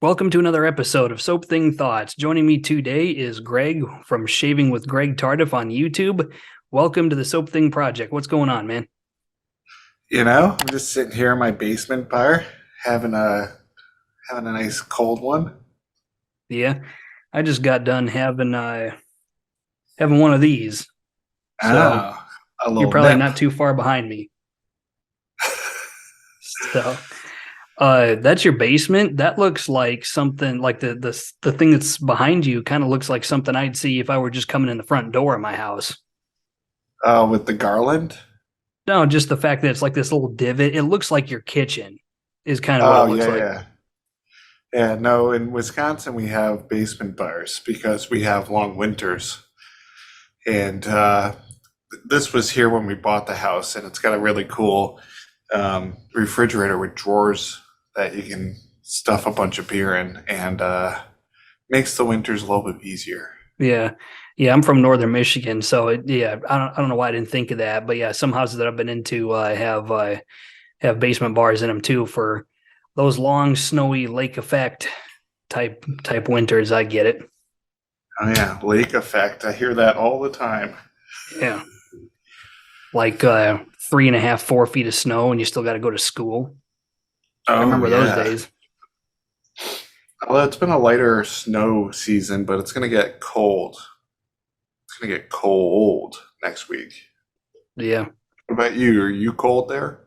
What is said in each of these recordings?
Welcome to another episode of Soap Thing Thoughts. Joining me today is Greg from Shaving with Greg Tardif on YouTube. Welcome to the Soap Thing Project. What's going on, man? I'm just sitting here in my basement bar, having a nice cold one. Yeah, I just got done having one of these, so Ah, a you're little probably nip. not too far behind me. So, that's your basement. That looks like something like the thing that's behind you. Kind of looks like something I'd see if I were just coming in the front door of my house. With the garland. No, just the fact that it's like this little divot. It looks like your kitchen is kind of what it Oh looks yeah, like. yeah, yeah. No, in Wisconsin we have basement bars because we have long winters, and this was here when we bought the house, and it's got a really cool refrigerator with drawers that you can stuff a bunch of beer in, and makes the winters a little bit easier. Yeah. Yeah, I'm from northern Michigan, so I don't know why I didn't think of that, but yeah, some houses that I've been into have basement bars in them too for those long snowy lake effect type winters. I get it. Oh yeah, lake effect. I hear that all the time. Yeah. Like 3.5, 4 feet of snow and you still got to go to school. I Oh remember those yeah. days. Well, it's been a lighter snow season, but it's gonna get cold. It's gonna get cold next week. Yeah. What about you? Are you cold there?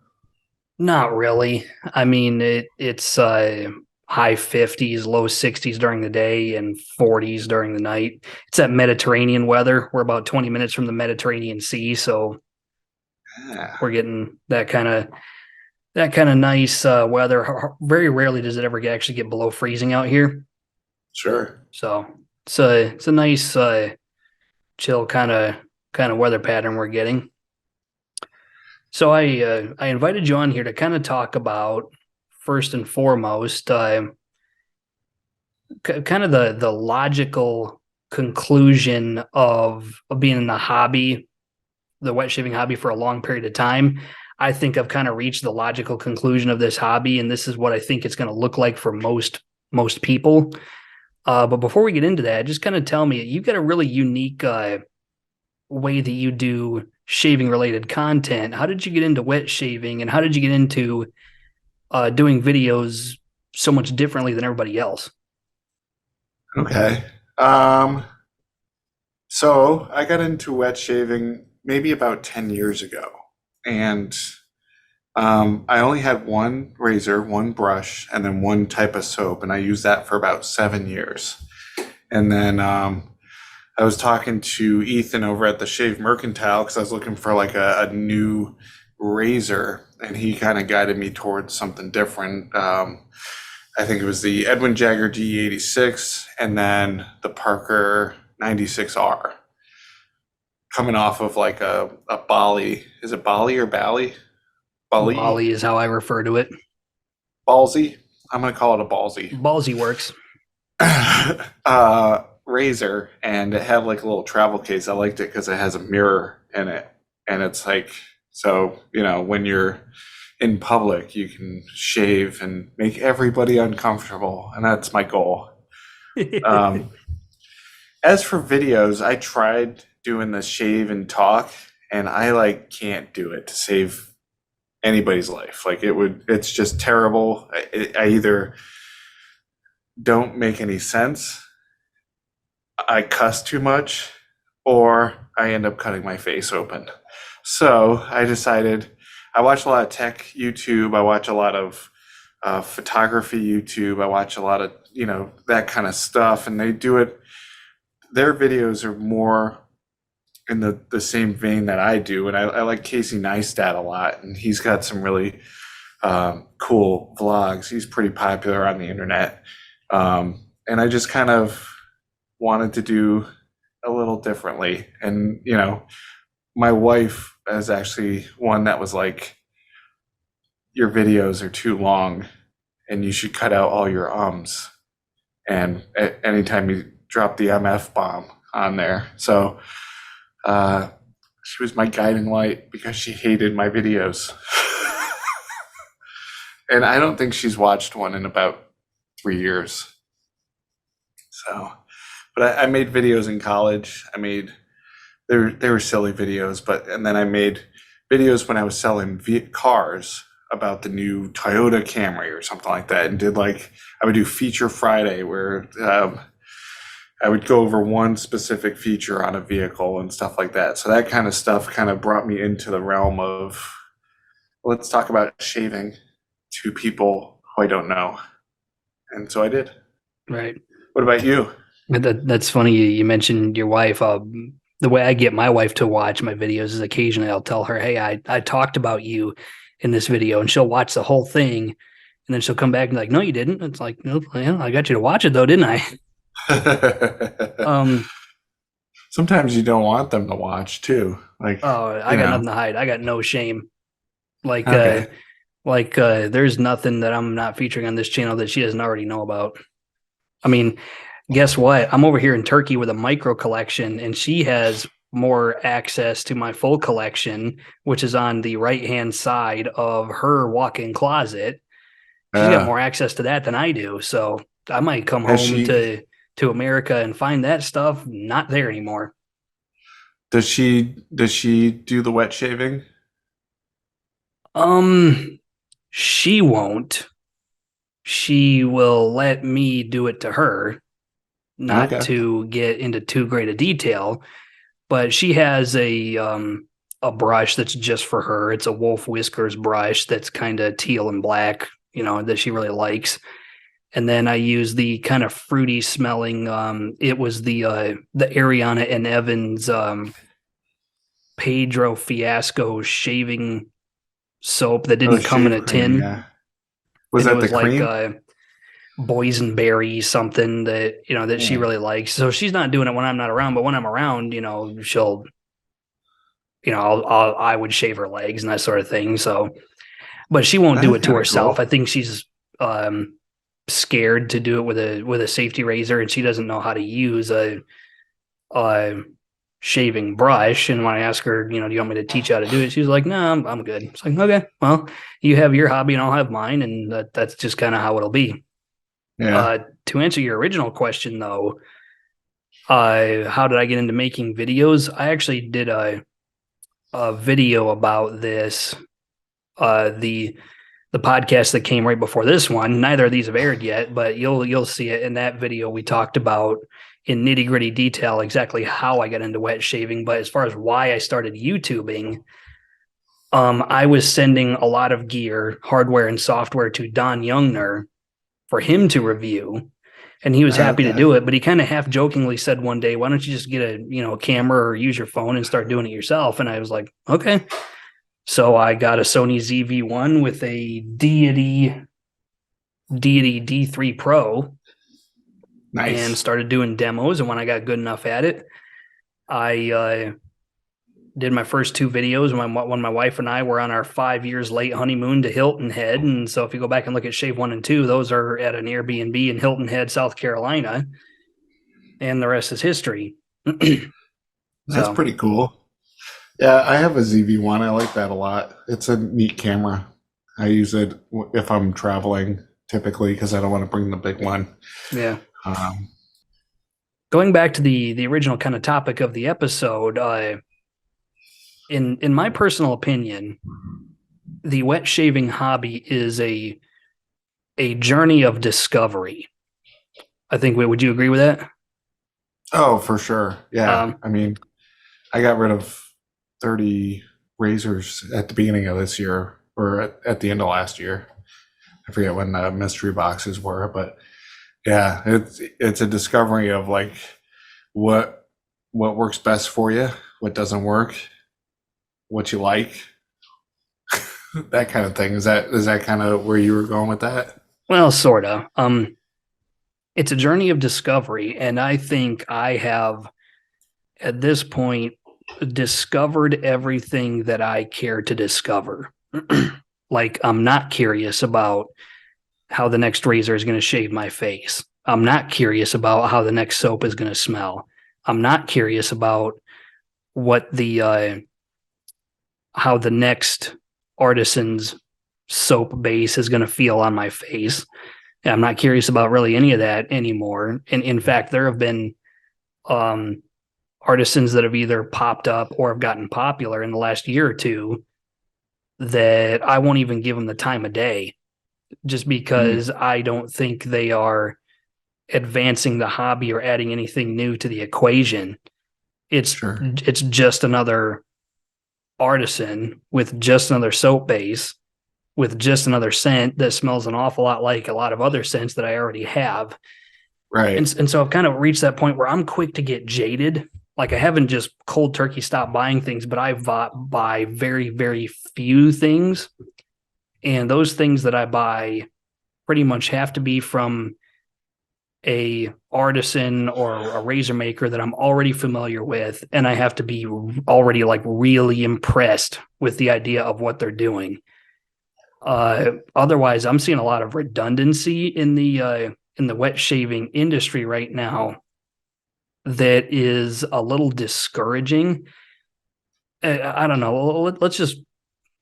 Not really. I mean, it's high 50s, low 60s during the day and 40s during the night. It's that Mediterranean weather. We're about 20 minutes from the Mediterranean Sea, so Yeah, we're getting that kind of nice weather. Very rarely does it ever actually get below freezing out here. sure. So it's a nice chill kind of weather pattern we're getting. So I invited you on here to kind of talk about first and foremost kind of the logical conclusion of being in the wet shaving hobby for a long period of time. I think I've kind of reached the logical conclusion of this hobby, and this is what I think it's going to look like for most people. But before we get into that, just kind of tell me, you've got a really unique way that you do shaving related content. How did you get into wet shaving, and how did you get into doing videos so much differently than everybody else? Okay. Um, so I got into wet shaving maybe about 10 years ago, and I only had one razor, one brush, and then one type of soap, and I used that for about 7 years. And then I was talking to Ethan over at the Shave Mercantile because I was looking for like a new razor, and he kind of guided me towards something different. I think it was the Edwin Jagger G86 and then the Parker 96R, coming off of like a Bali. Is it Bali or Bali? Bali? Bali is how I refer to it. Ballsy? I'm going to call it a ballsy. Ballsy works. Razor, and it had like a little travel case. I liked it because it has a mirror in it, and it's like, so when you're in public you can shave and make everybody uncomfortable, and that's my goal. um, as for videos, I tried doing the shave and talk, and I like can't do it to save anybody's life. Like it's just terrible. I either don't make any sense, I cuss too much, or I end up cutting my face open. So I decided, I watch a lot of tech YouTube. I watch a lot of photography YouTube. I watch a lot of, that kind of stuff. And they do it, their videos are more in the same vein that I do. And I like Casey Neistat a lot. And he's got some really cool vlogs. He's pretty popular on the internet. And I just kind of wanted to do a little differently. And, my wife is actually one that was like, your videos are too long and you should cut out all your ums. And anytime you drop the MF bomb on there. So she was my guiding light because she hated my videos. And I don't think she's watched one in about 3 years. So, but I made videos in college. They were silly videos, and then I made videos when I was selling cars about the new Toyota Camry or something like that, and I would do Feature Friday where I would go over one specific feature on a vehicle and stuff like that. So that kind of stuff kind of brought me into the realm of, let's talk about shaving to people who I don't know. And so I did. Right. What about you? That's funny. You mentioned your wife. The way I get my wife to watch my videos is occasionally I'll tell her, hey, I talked about you in this video, and she'll watch the whole thing. And then she'll come back and be like, no, you didn't. It's like, no, yeah, I got you to watch it though, didn't I? Sometimes you don't want them to watch too. I got nothing to hide. I got no shame. Okay. There's nothing that I'm not featuring on this channel that she doesn't already know about. I mean, guess what? I'm over here in Turkey with a micro collection, and she has more access to my full collection, which is on the right-hand side of her walk-in closet. She's got more access to that than I do. So I might come home to America and find that stuff not there anymore. Does she do the wet shaving? She won't. She will let me do it to her, not to get into too great a detail. But she has a brush that's just for her. It's a Wolf Whiskers brush that's kind of teal and black, that she really likes. And then I use the kind of fruity smelling. It was the Ariana and Evans Pedro Fiasco shaving soap that didn't come in a tin. Yeah. Was that the cream? Like boysenberry something that she really likes. So she's not doing it when I'm not around, but when I'm around, she'll, I would shave her legs and that sort of thing. So, but she won't do it to herself. Cool. I think she's scared to do it with a safety razor, and she doesn't know how to use a shaving brush. And when I ask her, do you want me to teach you how to do it? She's like, no, I'm good. It's like, okay, well, you have your hobby and I'll have mine, and that's just kind of how it'll be. Yeah. To answer your original question, though, how did I get into making videos? I actually did a video about this. The podcast that came right before this one. Neither of these have aired yet, but you'll see it in that video. We talked about in nitty gritty detail exactly how I got into wet shaving. But as far as why I started YouTubing, I was sending a lot of gear, hardware and software to Don Youngner for him to review, and he was happy to do it. But he kind of half jokingly said one day, "Why don't you just get a camera or use your phone and start doing it yourself?" And I was like, "Okay." So I got a Sony ZV-1 with a Deity D3 Pro. Nice. And started doing demos. And when I got good enough at it, I did my first 2 videos when my wife and I were on our 5 years late honeymoon to Hilton Head. And so if you go back and look at Shave 1 and 2, those are at an Airbnb in Hilton Head, South Carolina. And the rest is history. That's pretty cool. Yeah, I have a ZV-1. I like that a lot. It's a neat camera. I use it if I'm traveling typically because I don't want to bring the big one. Yeah. Going back to the original kind of topic of the episode, in my personal opinion, the wet shaving hobby is a journey of discovery. I think. Would you agree with that? Oh, for sure. Yeah. I got rid of 30 razors at the beginning of this year, or at the end of last year. I forget when the mystery boxes were, but yeah, it's a discovery of like what works best for you, what doesn't work, what you like, that kind of thing. Is that kind of where you were going with that? Well, sort of. It's a journey of discovery, and I think I have at this point discovered everything that I care to discover. Like, I'm not curious about how the next razor is going to shave my face. I'm not curious about how the next soap is going to smell. I'm not curious about what the how the next artisan's soap base is going to feel on my face. I'm not curious about really any of that anymore. And in fact, there have been artisans that have either popped up or have gotten popular in the last year or two that I won't even give them the time of day, just because I don't think they are advancing the hobby or adding anything new to the equation. It's just another artisan with just another soap base with just another scent that smells an awful lot like a lot of other scents that I already have. Right. And so I've kind of reached that point where I'm quick to get jaded. Like, I haven't just cold turkey stopped buying things, but I buy very, very few things. And those things that I buy pretty much have to be from a artisan or a razor maker that I'm already familiar with. And I have to be already like really impressed with the idea of what they're doing. Otherwise, I'm seeing a lot of redundancy in the wet shaving industry right now that is a little discouraging. I don't know. Let's just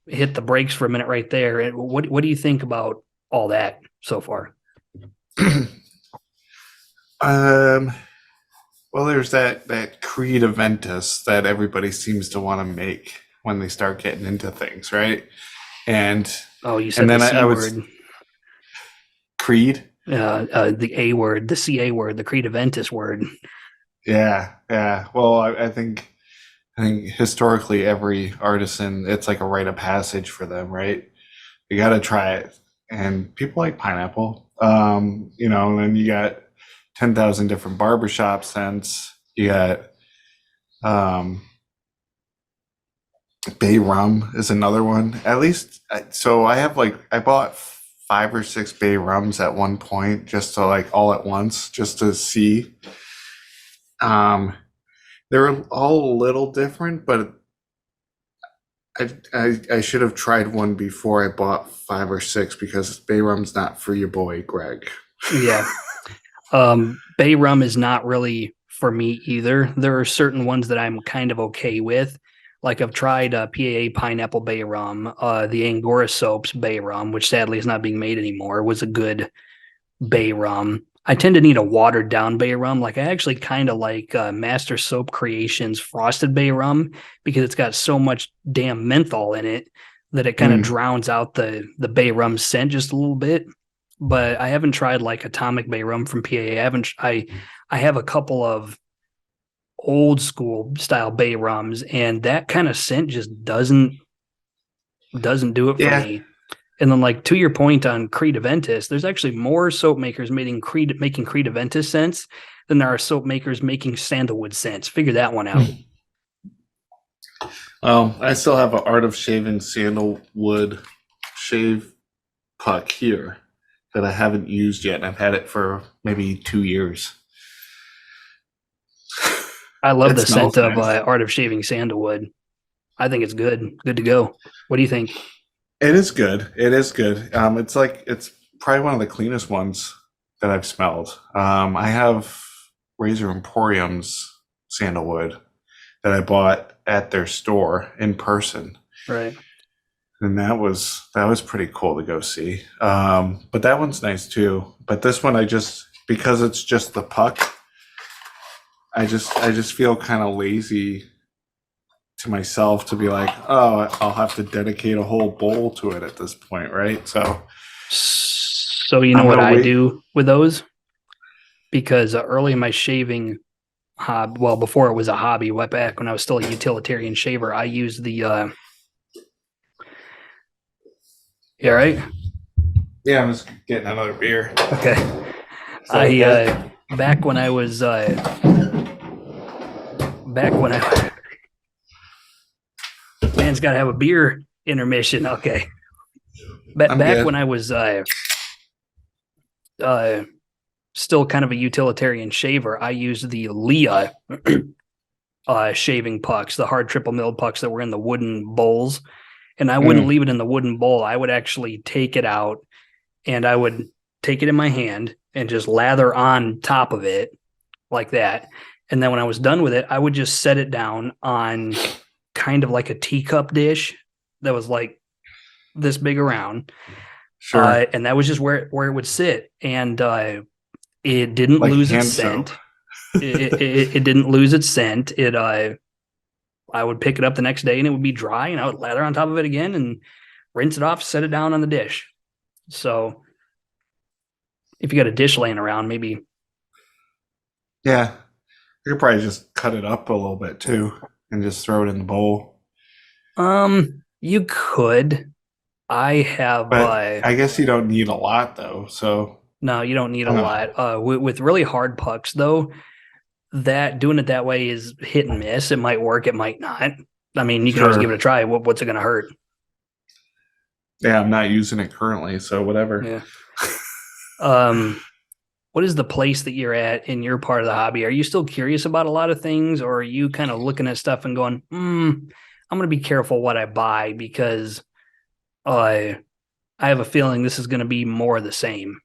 hit the brakes for a minute right there. What do you think about all that so far? Well, there's that Creed Aventus that everybody seems to want to make when they start getting into things, right? And you said the C word. Creed? The A word, the CA word, the Creed Aventus word. Yeah. Well, I think historically every artisan, it's like a rite of passage for them, right? You got to try it. And people like pineapple. And then you got 10,000 different barbershop scents. You got bay rum is another one. At least, so I bought 5 or 6 bay rums at one point, just to all at once, just to see. They're all a little different, but I should have tried one before I bought 5 or 6, because bay rum's not for your boy Greg. Yeah. Bay rum is not really for me either. There are certain ones that I'm kind of okay with. Like, I've tried PAA pineapple bay rum, the Angora soaps bay rum, which sadly is not being made anymore, was a good bay rum. I tend to need a watered down bay rum. Like, I actually kind of like Master Soap Creations frosted bay rum, because it's got so much damn menthol in it that it kind of drowns out the bay rum scent just a little bit. But I haven't tried like Atomic Bay rum from PAA. I have a couple of old school style bay rums, and that kind of scent just doesn't do it for me. And then, like, to your point on Creed Aventus, there's actually more soap makers making Creed Aventus scents than there are soap makers making sandalwood scents. Figure that one out. I still have an Art of Shaving sandalwood shave puck here that I haven't used yet, and I've had it for maybe 2 years. I love the scent of Art of Shaving sandalwood. I think it's good to go. What do you think? It is good. It's probably one of the cleanest ones that I've smelled. I have Razor Emporium's sandalwood that I bought at their store in person. Right. And that was pretty cool to go see. But that one's nice too. But this one, because it's just the puck, I just feel kind of lazy to myself to be like, oh, I'll have to dedicate a whole bowl to it at this point, right? So you know what I do with those? Because early in my shaving hobby, well, before it was a hobby, way back when I was still a utilitarian shaver, I used the you all right? Yeah, I'm just getting another beer. Okay. Back when I was man's got to have a beer intermission. Okay. Back when I was still kind of a utilitarian shaver, I used the Leah shaving pucks, the hard triple milled pucks that were in the wooden bowls. And I wouldn't Mm, leave it in the wooden bowl. I would actually take it out and I would take it in my hand and just lather on top of it like that. And then when I was done with it, I would just set it down on kind of like a teacup dish that was like this big around. sure. And that was just where it would sit. And it didn't Like lose its hand soap. scent. It didn't lose its scent. I would pick it up the next day and it would be dry, and I would lather on top of it again and rinse it off, set it down on the dish. So if you got a dish laying around, maybe. Yeah. You could probably just cut it up a little bit too and just throw it in the bowl. You could. I have But I guess you don't need a lot though. So no, you don't need I a don't know. lot. With really hard pucks though, that doing it that way is hit and miss. It might work, it might not. I mean, you can always give it a Sure. try. What's it going to hurt? Yeah, I'm not using it currently, so whatever. Yeah. Um, what is the place that you're at in your part of the hobby? Are you still curious about a lot of things, or are you kind of looking at stuff and going, I'm going to be careful what I buy because I have a feeling this is going to be more of the same.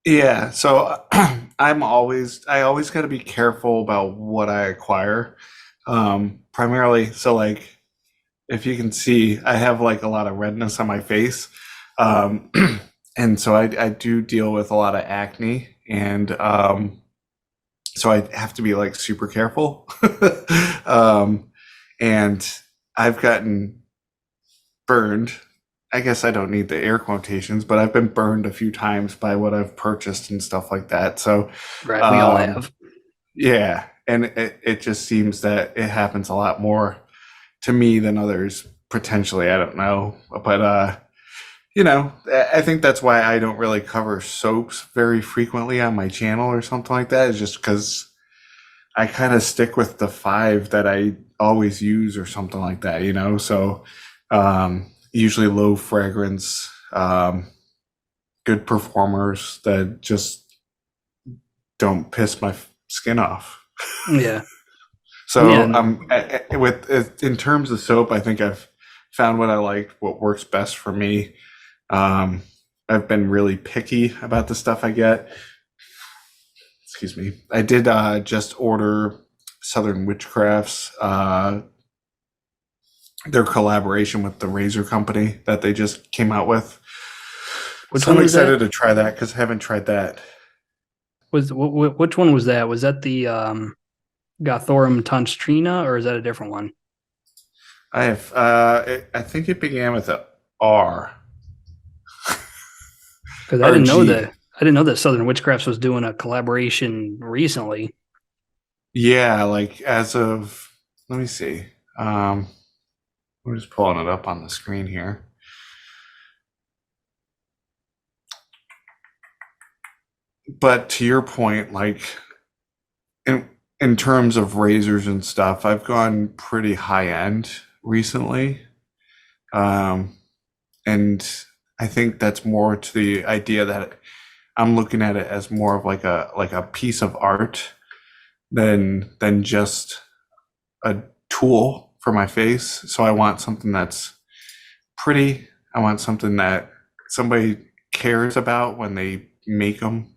Yeah, so I always got to be careful about what I acquire. Primarily, so like if you can see, I have like a lot of redness on my face. Um, and so I do deal with a lot of acne, and so I have to be like super careful. um, and I've gotten burned. I guess I don't need the air quotations, but I've been burned a few times by what I've purchased and stuff like that. So, Right? We all um, have. yeah, and it just seems that it happens a lot more to me than others potentially. I don't know, but I think that's why I don't really cover soaps very frequently on my channel or something like that. Is just because I kind of stick with the five that I always use or something like that. So usually low fragrance, good performers that just don't piss my skin off. Yeah. Yeah. So with in terms of soap, I think I've found what I like, what works best for me. Um, I've been really picky about the stuff I get. Excuse me. I did just order Southern Witchcraft's their collaboration with the razor company that they just came out with. Which So one I'm was that? excited to try that because I haven't tried that. Which one was that? Was that the Gothorum Tonstrina, or is that a different one? I think it began with a R Because or G. I didn't know that Southern Witchcrafts was doing a collaboration recently. Yeah, like as of let me see. We're just pulling it up on the screen here. But to your point, like in in terms of razors and stuff, I've gone pretty high end recently. Um, and I think that's more to the idea that I'm looking at it as more of like a piece of art than just a tool for my face. So I want something that's pretty. I want something that somebody cares about when they make them.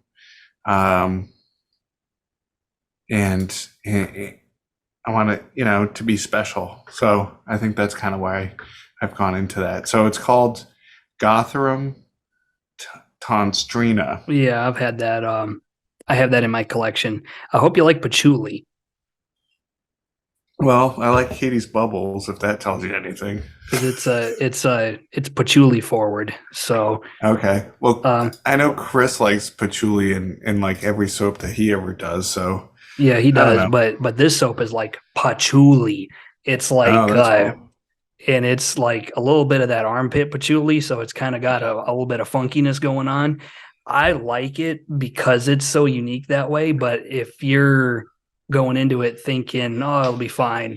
Um, and I want it, to be special. So I think that's kind of why I've gone into that. So it's called Gotharum Tonstrina. Yeah, I've had that. I have that in my collection. I hope you like patchouli Well, I like Katie's bubbles, if that tells you anything. because it's patchouli forward. So Okay. Well, um, I know Chris likes patchouli in like every soap that he ever does. So yeah, he I don't does. know. But this soap is like patchouli. It's Oh, like that's cool. and it's like a little bit of that armpit patchouli, so it's kind of got a little bit of funkiness going on. I like it because it's so unique that way, but if you're going into it thinking, oh, it'll be fine,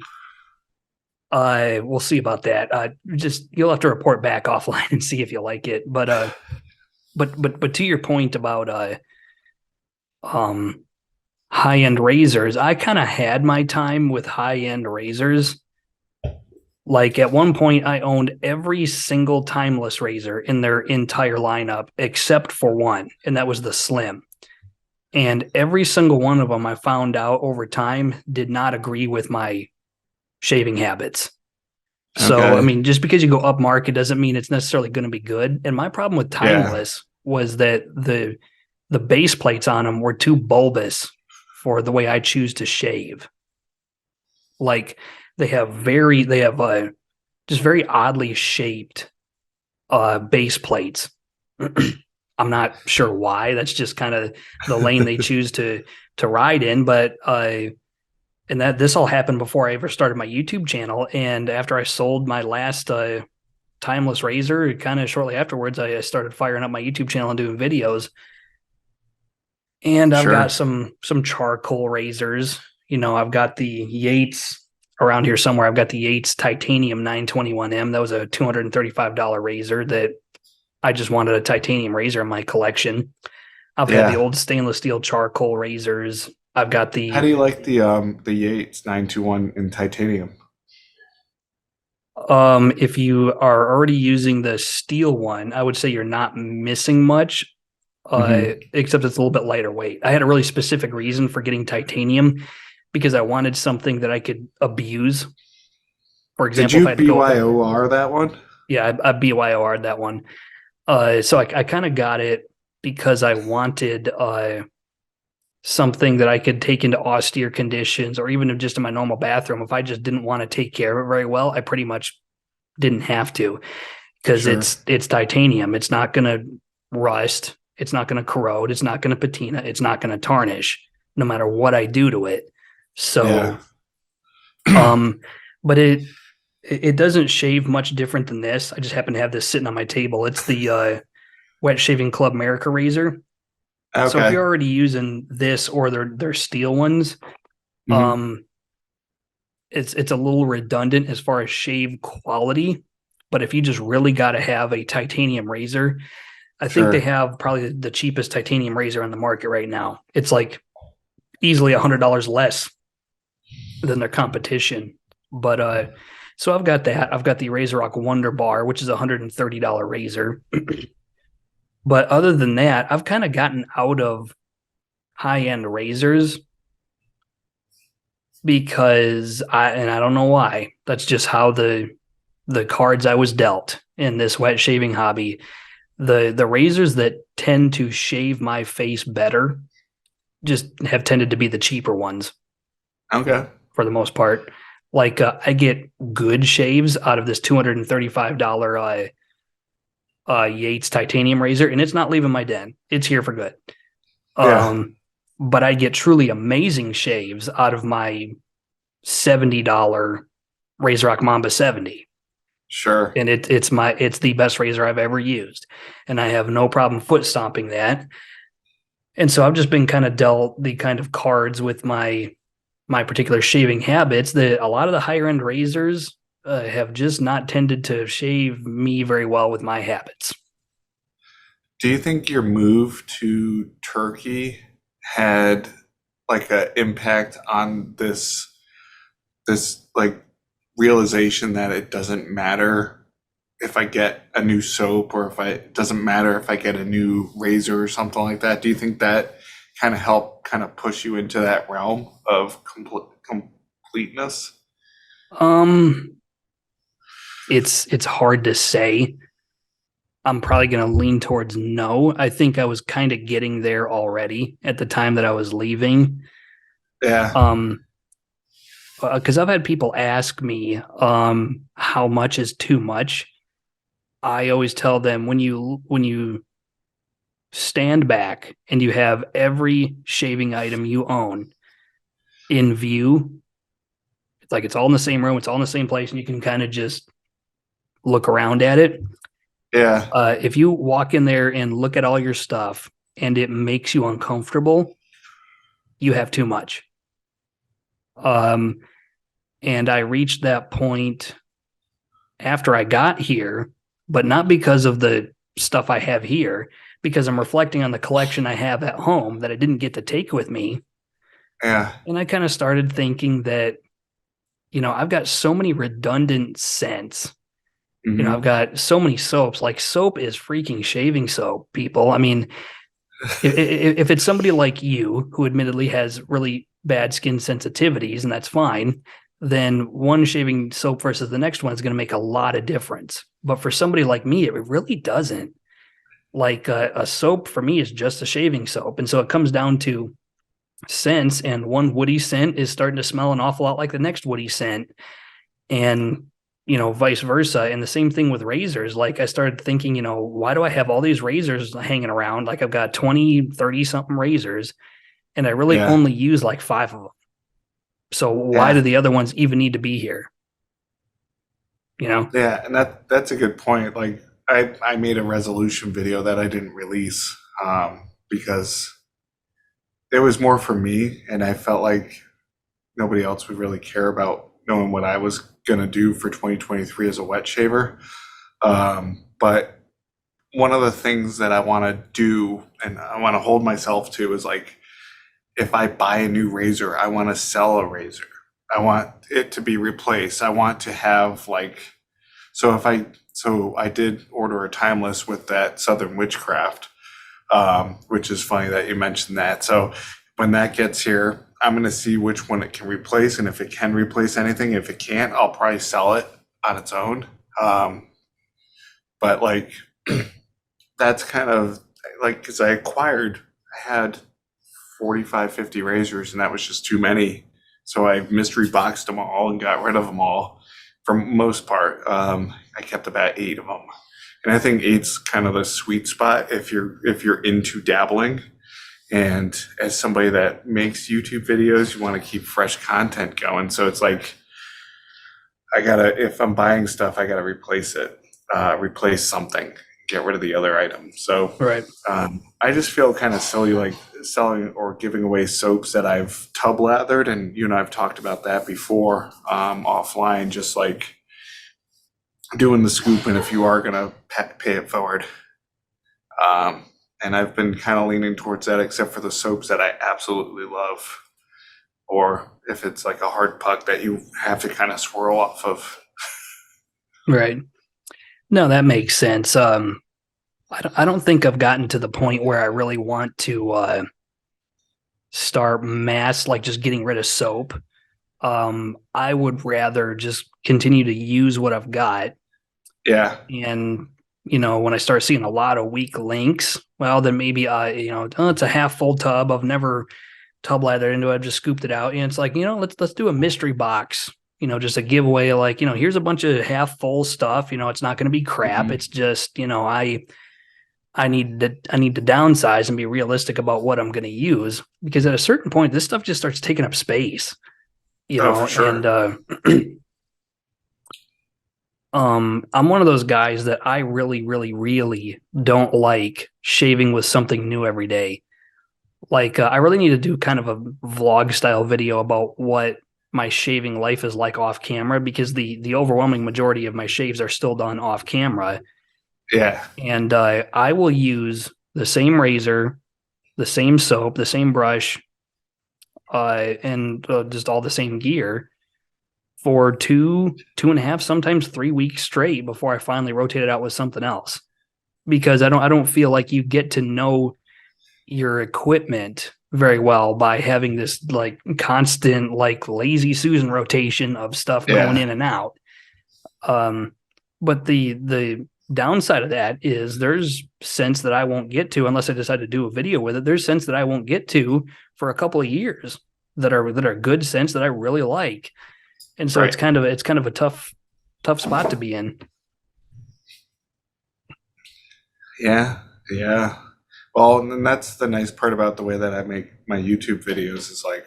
we'll see about that. Just you'll have to report back offline and see if you like it. But to your point about um high-end razors. I kind of had my time with high-end razors. Like at one point, I owned every single timeless razor in their entire lineup except for one, and that was the Slim. And every single one of them I found out over time did not agree with my shaving habits. So, I Okay. mean, just because you go up market doesn't mean it's necessarily going to be good. And my problem with Yeah. timeless was that the base plates on them were too bulbous for the way I choose to shave. Like they have just very oddly shaped base plates. I'm not sure why. That's just kind of the lane they choose to ride in. But and that this all happened before I ever started my YouTube channel. And after I sold my last timeless razor, kind of shortly afterwards, I started firing up my YouTube channel and doing videos. And I've got Sure. some charcoal razors. You know, I've got the Yates around here somewhere. I've got the Yates Titanium 921M. That was a $235 razor that I just wanted a titanium razor in my collection. I've had the Yeah. old stainless steel charcoal razors. I've got How the do you like the Yates 921 in titanium? if you are already using the steel one, I would say you're not missing much, Hmm. except it's a little bit lighter weight. I had a really specific reason for getting titanium because I wanted something that I could abuse. For Did example, if you I had to go, BYOR that one? yeah, I BYOR'd that one. So I kind of got it because I wanted something that I could take into austere conditions or even just in my normal bathroom. If I just didn't want to take care of it very well, I pretty much didn't have to because Sure. it's titanium. It's not going to rust. It's not going to corrode. It's not going to patina. It's not going to tarnish no matter what I do to it. Yeah. So, um, but it doesn't shave much different than this. I just happen to have this sitting on my table. It's the Wet Shaving Club America razor. So if Okay. you're already using this or their steel ones, Hmm. um, it's a little redundant as far as shave quality. But if you just really got to have a titanium razor, I think they Sure. have probably the cheapest titanium razor on the market right now. It's like easily $100 less than their competition. But so I've got that. I've got the Razor Rock Wonder Bar, which is a $130 razor. But other than that, I've kind of gotten out of high end razors because I don't know why. That's just how the cards I was dealt in this wet shaving hobby. The razors that tend to shave my face better just have tended to be the cheaper ones Okay. for the most part. Like I get good shaves out of this $235 Yates titanium razor, and it's not leaving my den. It's here for good. Yeah. Um, but I get truly amazing shaves out of my $70 Razor Rock Mamba 70. Sure. And it's the best razor I've ever used. And I have no problem foot stomping that. And so I've just been kind of dealt the kind of cards with my particular shaving habits that a lot of the higher end razors have just not tended to shave me very well with my habits. Do you think your move to Turkey had like an impact on this like realization that it doesn't matter if I get a new soap or if I it doesn't matter if I get a new razor or something like that? Do you think that kind of helped kind of push you into that realm of completeness? Um, it's hard to say. I'm probably going to lean towards no. I think I was kind of getting there already at the time that I was leaving. Yeah. Um, because I've had people ask me, how much is too much. I always tell them when you stand back and you have every shaving item you own in view, it's like it's all in the same room, it's all in the same place, and you can kind of just look around at it. Yeah. If you walk in there and look at all your stuff and it makes you uncomfortable, you have too much. Um, and I reached that point after I got here, but not because of the stuff I have here, because I'm reflecting on the collection I have at home that I didn't get to take with me. Yeah. And I kind of started thinking that, I've got so many redundant scents. I've Hmm. got so many soaps. Like soap is freaking shaving soap, people. I mean, if it's somebody like you who admittedly has really bad skin sensitivities, and that's fine, then one shaving soap versus the next one is going to make a lot of difference. But for somebody like me, it really doesn't. Like a soap for me is just a shaving soap. And so it comes down to scents, and one woody scent is starting to smell an awful lot like the next woody scent. And vice versa. And the same thing with razors. Like I started thinking, why do I have all these razors hanging around? Like I've got 20, 30 something razors, and I really Yeah. only use like 5 of them. So why Yeah. do the other ones even need to be here? You know? Yeah. And that's a good point. Like I made a resolution video that I didn't release because it was more for me, and I felt like nobody else would really care about knowing what I was gonna do for 2023 as a wet shaver. But one of the things that I want to do and I want to hold myself to is like, if I buy a new razor, I want to sell a razor. I want it to be replaced. I want to have like, so I did order a timeless with that Southern Witchcraft, which is funny that you mentioned that. So when that gets here, I'm going to see which one it can replace, and if it can replace anything. If it can't, I'll probably sell it on its own. But like, that's kind of like, because I had 45, 50 razors, and that was just too many. So I mystery boxed them all and got rid of them all for most part. I kept about 8 of them. And I think eight's kind of the sweet spot if you're into dabbling. And as somebody that makes YouTube videos, you want to keep fresh content going. So it's like, if I'm buying stuff, I gotta replace it, replace something, get rid of the other item. So Right. I just feel kind of silly, like selling or giving away soaps that I've tub lathered, and you and I've talked about that before, offline, just like doing the scoop, and if you are gonna pay it forward. And I've been kind of leaning towards that, except for the soaps that I absolutely love, or if it's like a hard puck that you have to kind of swirl off of. Right. No, that makes sense. I don't think I've gotten to the point where I really want to start mass, like just getting rid of soap. I would rather just continue to use what I've got. Yeah. And, when I start seeing a lot of weak links, well, then maybe it's a half full tub. I've never tub lathered into it. I've just scooped it out. And it's like, let's do a mystery box, just a giveaway. Like, here's a bunch of half full stuff. It's not going to be crap. Mhm. It's just, I need to downsize and be realistic about what I'm going to use, because at a certain point, this stuff just starts taking up space, Oh, for and sure. I'm one of those guys that I really, really, really don't like shaving with something new every day. Like, I really need to do kind of a vlog style video about what my shaving life is like off camera, because the overwhelming majority of my shaves are still done off camera. Yeah. And I will use the same razor, the same soap, the same brush, and just all the same gear for 2.5, sometimes 3 weeks straight before I finally rotate it out with something else. Because I don't feel like you get to know your equipment very well by having this like constant like lazy Susan rotation of stuff going Yeah. in and out. Um, but the downside of that is there's scents that I won't get to unless I decide to do a video with it. There's scents that I won't get to for a couple of years that are good scents that I really like. And so it's Right. kind of a tough spot to be in. Yeah. Yeah. Well, and that's the nice part about the way that I make my YouTube videos is like,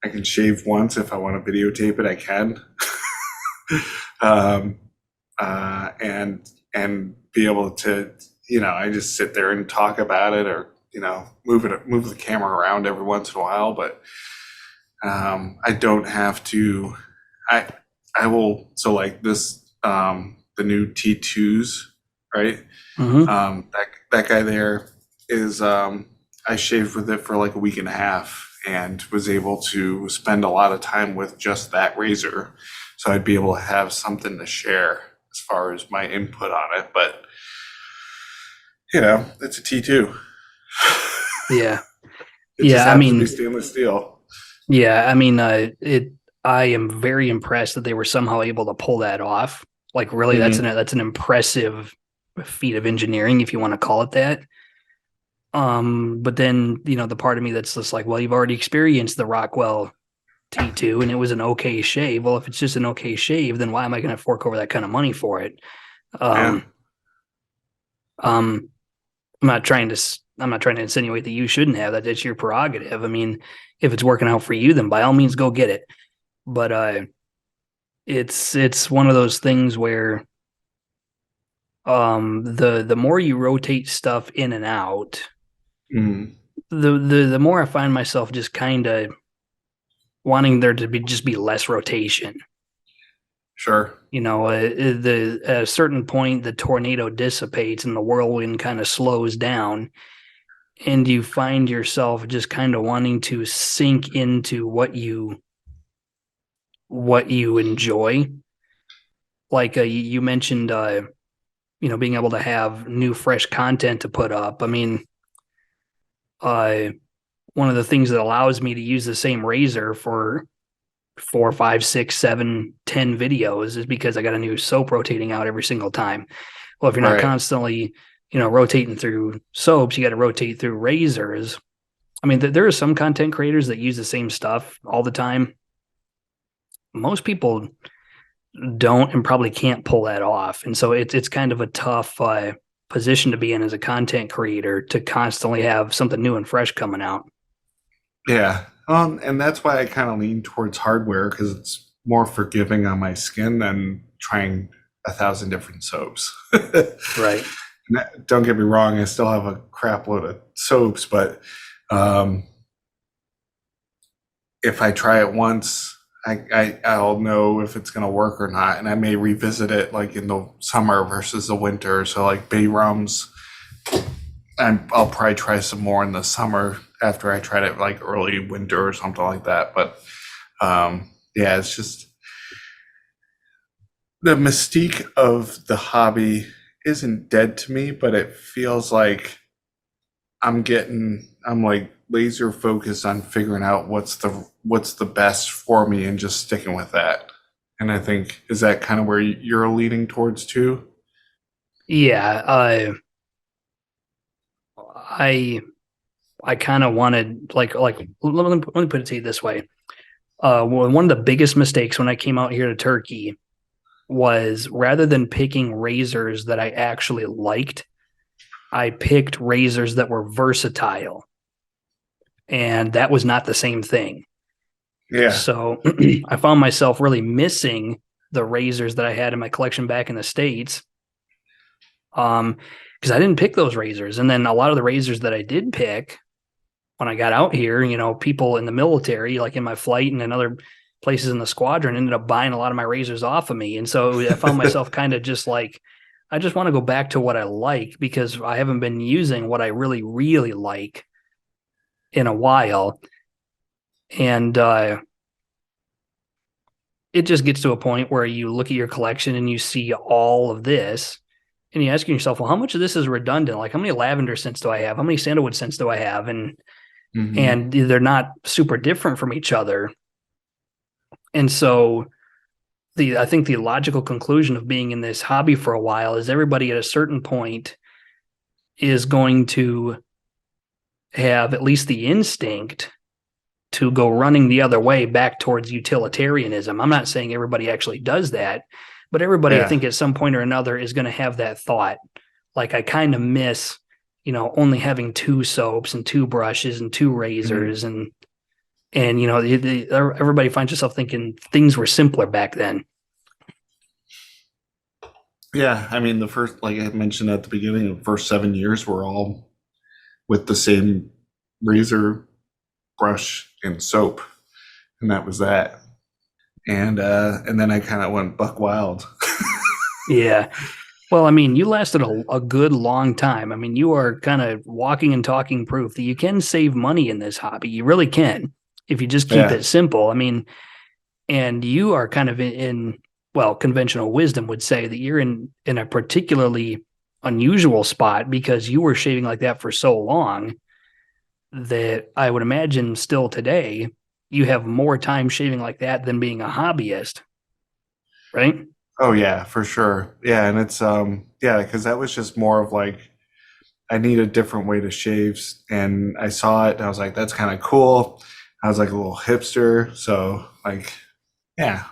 I can shave once. If I want to videotape it, I can. um, and be able to, I just sit there and talk about it, or move the camera around every once in a while. But I don't have to. I I will. So like this, the new T2s, right? Mm-hmm. That guy there is. I shaved with it for like a week and a half, and was able to spend a lot of time with just that razor. So I'd be able to have something to share as far as my input on it. But, it's a T2. Yeah. It just Yeah. I happens to be mean, stainless steel. yeah. I mean, I am very impressed that they were somehow able to pull that off. Like, really, Mhm. that's an impressive feat of engineering, if you want to call it that. But then, the part of me that's just like, well, you've already experienced the Rockwell T2 and it was an okay shave. Well, if it's just an okay shave, then why am I going to fork over that kind of money for it? Yeah. Um, um, I'm not trying to insinuate that you shouldn't have that. It's your prerogative. I mean, if it's working out for you, then by all means go get it. But it's one of those things where the more you rotate stuff in and out, Mhm. the more I find myself just kind of wanting there to be just be less rotation. Sure. At a certain point, the tornado dissipates and the whirlwind kind of slows down, and you find yourself just kind of wanting to sink into what you enjoy. Like you mentioned, being able to have new, fresh content to put up. I mean, uh, one of the things that allows me to use the same razor for 4, 5, 6, 7, 10 videos is because I got a new soap rotating out every single time. Well, if you're not Right. constantly, rotating through soaps, you got to rotate through razors. I mean, there are some content creators that use the same stuff all the time. Most people don't and probably can't pull that off, and so it's kind of a tough position to be in as a content creator to constantly have something new and fresh coming out. Yeah. And that's why I kind of lean towards hardware because it's more forgiving on my skin than trying 1,000 different soaps. Right. Don't get me wrong, I still have a crap load of soaps, but um, if I try it once, I'll know if it's gonna work or not, and I may revisit it like in the summer versus the winter. So like bay rums, I'll probably try some more in the summer after I tried it like early winter or something like that. But yeah, it's just the mystique of the hobby isn't dead to me, but it feels like I'm like laser focused on figuring out what's the best for me and just sticking with that. And I think is that kind of where you're leaning towards too? Yeah. I I kind of wanted like let me put it to you this way. One of the biggest mistakes when I came out here to Turkey was rather than picking razors that I actually liked, I picked razors that were versatile, and that was not the same thing. Yeah, So I found myself really missing the razors that I had in my collection back in the States. Because I didn't pick those razors. And then a lot of the razors that I did pick when I got out here, people in the military, like in my flight and in other places in the squadron, ended up buying a lot of my razors off of me. And so I found myself kind of just like, I just want to go back to what I like because I haven't been using what I really, really like in a while. And it just gets to a point where you look at your collection and you see all of this and you're asking yourself, well, how much of this is redundant? Like, how many lavender scents do I have? How many sandalwood scents do I have? And they're not super different from each other. And so I think the logical conclusion of being in this hobby for a while is everybody at a certain point is going to have at least the instinct to go running the other way back towards utilitarianism. I'm not saying everybody actually does that, but everybody, I yeah. think, at some point or another is going to have that thought. Like, I kind of miss, only having two soaps and two brushes and two razors and everybody finds yourself thinking things were simpler back then. Yeah, I mean, the first, like I mentioned at the beginning, the first 7 years were all with the same razor, brush, and soap, and that was that. And then I kind of went buck wild. Yeah. Well, I mean, you lasted a good long time. I mean, you are kind of walking and talking proof that you can save money in this hobby. You really can if you just keep Yeah. it simple. I mean, and you are kind of well, conventional wisdom would say that you're in a particularly unusual spot because you were shaving like that for so long that I would imagine still today you have more time shaving like that than being a hobbyist, right? Oh yeah, for sure. Yeah, and it's yeah, because that was just more of like I need a different way to shave, and I saw it and I was like, that's kind of cool. I was like a little hipster, so like, yeah,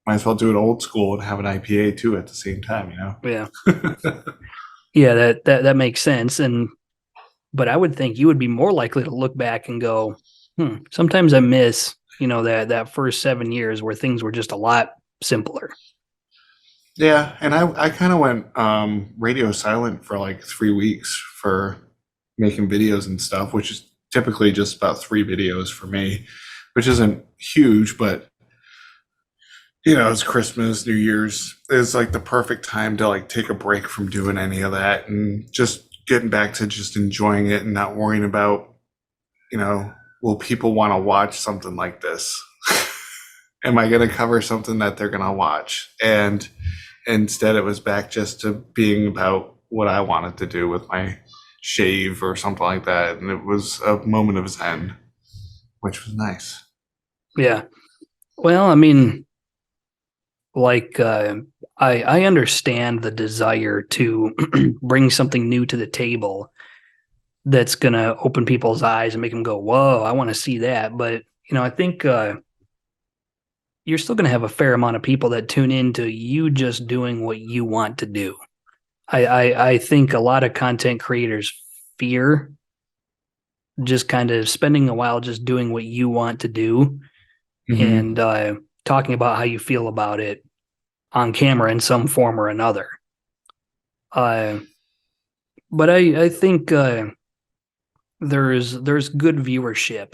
might as well do it old school and have an IPA too at the same time, you Yeah. know? Yeah, that makes sense. And but I would think you would be more likely to look back and go, sometimes I miss, that first 7 years where things were just a lot simpler. Yeah, and I kind of went radio silent for like 3 weeks for making videos and stuff, which is typically just about 3 videos for me, which isn't huge, but it's Christmas, New Year's. It's like the perfect time to like take a break from doing any of that and just getting back to just enjoying it and not worrying about, will people want to watch something like this? Am I going to cover something that they're going to watch? And instead, it was back just to being about what I wanted to do with my shave or something like that. And it was a moment of zen, which was nice. Yeah. Well, I mean, like I understand the desire to bring something new to the table that's gonna open people's eyes and make them go, "Whoa, I want to see that." But I think you're still gonna have a fair amount of people that tune into you just doing what you want to do. I think a lot of content creators fear just kind of spending a while just doing what you want to do Mm-hmm. and talking about how you feel about it on camera in some form or another. Uh, but I think there's good viewership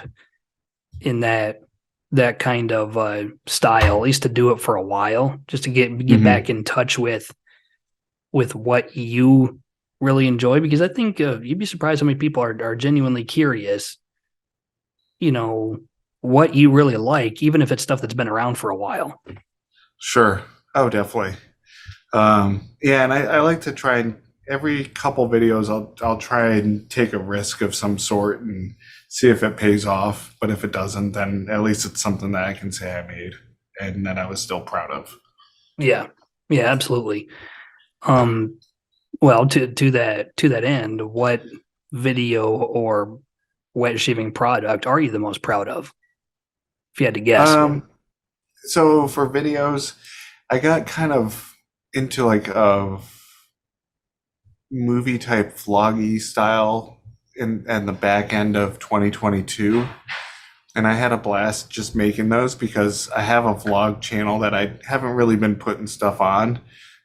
in that kind of style, at least to do it for a while, just to get Mm-hmm. back in touch with what you really enjoy. Because I think you'd be surprised how many people are genuinely curious, you know, what you really like, even if it's stuff that's been around for a while. Sure. Oh, definitely. Yeah, and I like to try and every couple videos I'll try and take a risk of some sort and see if it pays off. But if it doesn't, then at least it's something that I can say I made and that I was still proud of. Yeah, yeah, absolutely. Um, well, to that end, what video or wet shaving product are you the most proud of? If you had to guess. Um, so for videos, I got kind of into like a movie type vloggy style in the back end of 2022. And I had a blast just making those because I have a vlog channel that I haven't really been putting stuff on.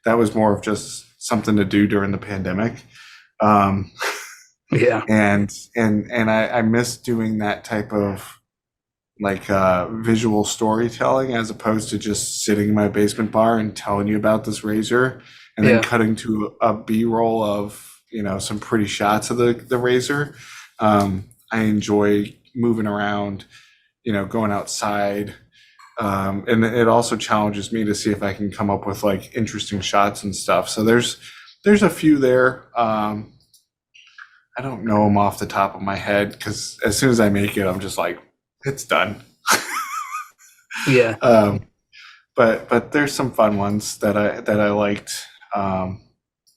That was more of just something to do during the pandemic. Um, Yeah, and I miss doing that type of like visual storytelling as opposed to just sitting in my basement bar and telling you about this razor and then yeah, cutting to a B-roll of some pretty shots of the razor. I enjoy moving around, going outside, and it also challenges me to see if I can come up with like interesting shots and stuff. So there's a few there. I don't know them off the top of my head because as soon as I make it, I'm just like, it's done. yeah. Um, but there's some fun ones that I liked. While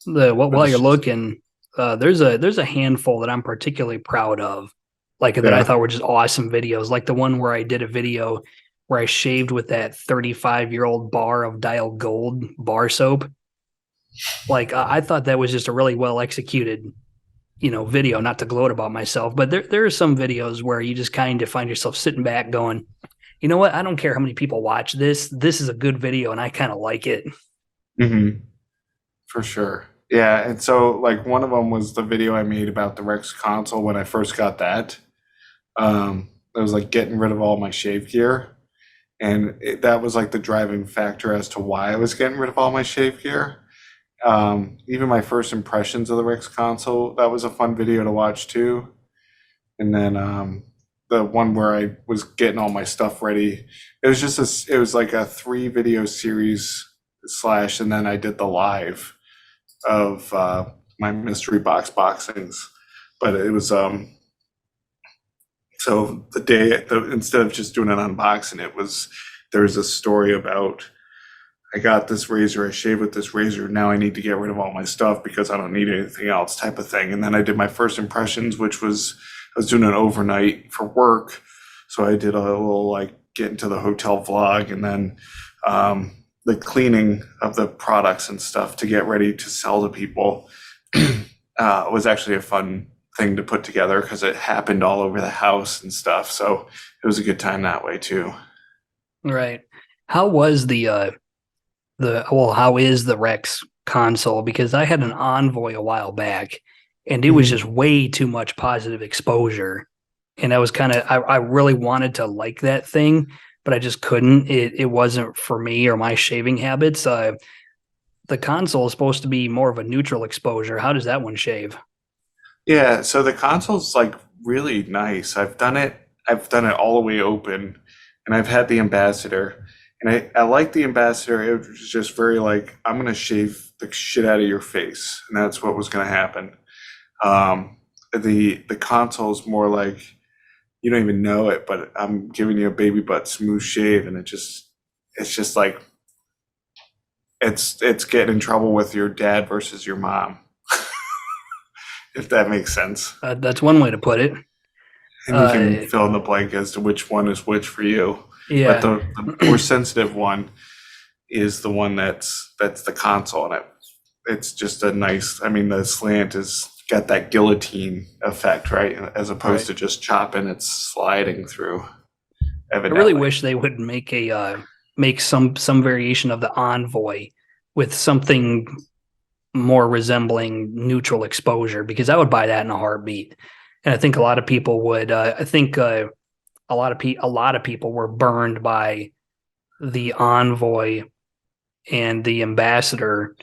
But you're it's just looking, there's a handful that I'm particularly proud of, like that I yeah. thought were just awesome videos, like the one where I did a video where I shaved with that 35-year-old bar of Dial Gold bar soap. Like I thought that was just a really well executed, video. Not to gloat about myself, but there are some videos where you just kind of find yourself sitting back going, you know what? I don't care how many people watch this. This is a good video, and I kind of like it. Hmm. For sure. Yeah, and so like one of them was the video I made about the Rex console when I first got that. It was like getting rid of all my shave gear, and that was like the driving factor as to why I was getting rid of all my shave gear. Even my first impressions of the Rex console, that was a fun video to watch too. And then the one where I was getting all my stuff ready, it was like a 3 video series slash, and then I did the live of my mystery box boxings. But it was so instead of just doing an unboxing, there was a story about I got this razor, I shaved with this razor, now I need to get rid of all my stuff because I don't need anything else type of thing. And then I did my first impressions, which was I was doing it overnight for work. So I did a little like get into the hotel vlog, and then the cleaning of the products and stuff to get ready to sell to people was actually a fun thing to put together because it happened all over the house and stuff. So it was a good time that way too. Right. How was how is the Rex console? Because I had an Envoy a while back, and it was just way too much positive exposure. And I was I really wanted to like that thing, but I just couldn't. It wasn't for me or my shaving habits. The console is supposed to be more of a neutral exposure. How does that one shave? Yeah, so the console's like really nice. I've done it all the way open, and I've had the ambassador. And I like the ambassador. It was just very like, I'm gonna shave the shit out of your face. And that's what was gonna happen. The console's more like you don't even know it, but I'm giving you a baby butt smooth shave, and it's just like it's getting in trouble with your dad versus your mom. If that makes sense. That's one way to put it. And you can fill in the blank as to which one is which for you. Yeah. But the more sensitive one is the one that's the console, and it's just a nice. I mean, the slant is got that guillotine effect, right? As opposed to just chopping, it's sliding through. Evidently. I really wish they would make some variation of the Envoy with something more resembling neutral exposure, because I would buy that in a heartbeat. And I think a lot of people would. I think a lot of people were burned by the Envoy and the Ambassador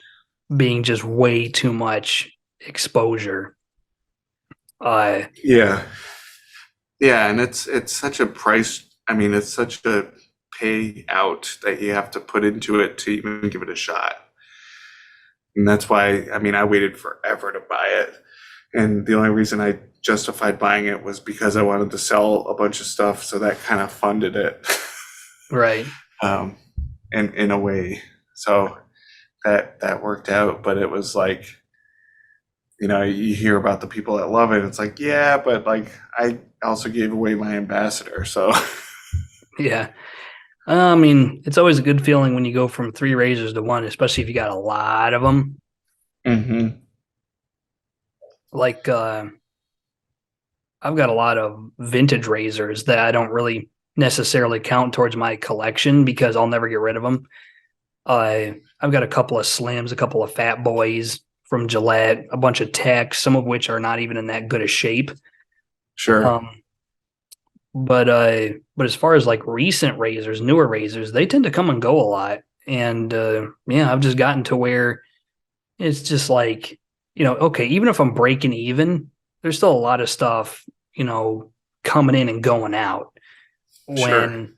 being just way too much exposure. Yeah, and it's such a price. I mean, it's such a payout that you have to put into it to even give it a shot. And that's why, I mean, I waited forever to buy it. And the only reason I justified buying it was because I wanted to sell a bunch of stuff. So that kind of funded it. Right. In a way. So that worked out. But it was like, you hear about the people that love it. It's like, yeah, but like I also gave away my ambassador. So yeah. I mean, it's always a good feeling when you go from 3 razors to 1, especially if you got a lot of them. Mm-hmm. Like, I've got a lot of vintage razors that I don't really necessarily count towards my collection because I'll never get rid of them. I've got a couple of Slims, a couple of Fat Boys from Gillette, a bunch of Techs, some of which are not even in that good a shape. Sure. But as far as like recent razors, newer razors, they tend to come and go a lot. And I've just gotten to where it's just like, okay, even if I'm breaking even, there's still a lot of stuff, coming in and going out. When,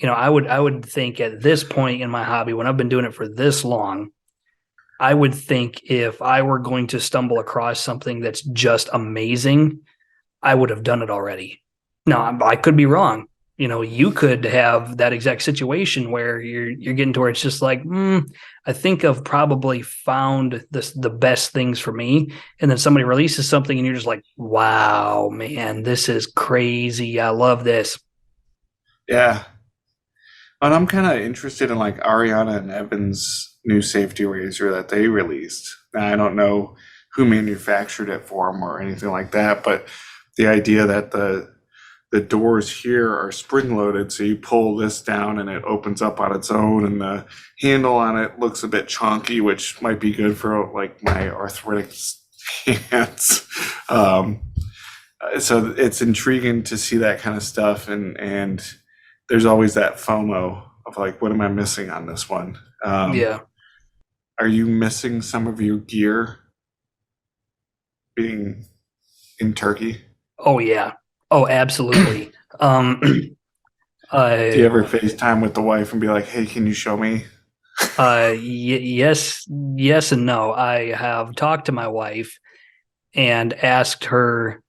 I would think at this point in my hobby, when I've been doing it for this long, I would think if I were going to stumble across something that's just amazing, I would have done it already. Now, I could be wrong. You could have that exact situation where you're getting to where it's just like, I think I've probably found the best things for me. And then somebody releases something and you're just like, wow, man, this is crazy. I love this. Yeah. And I'm kind of interested in like Ariana and Evan's new safety razor that they released. Now, I don't know who manufactured it for them or anything like that, but the idea that the doors here are spring loaded, so you pull this down and it opens up on its own, and the handle on it looks a bit chunky, which might be good for like my arthritic hands. So it's intriguing to see that kind of stuff, and there's always that FOMO of like, what am I missing on this one? Yeah. are you missing some of your gear being in Turkey? Oh yeah. Oh, absolutely. Um, Do you I ever FaceTime with the wife and be like, "Hey, can you show me?" yes, yes and no. I have talked to my wife and asked her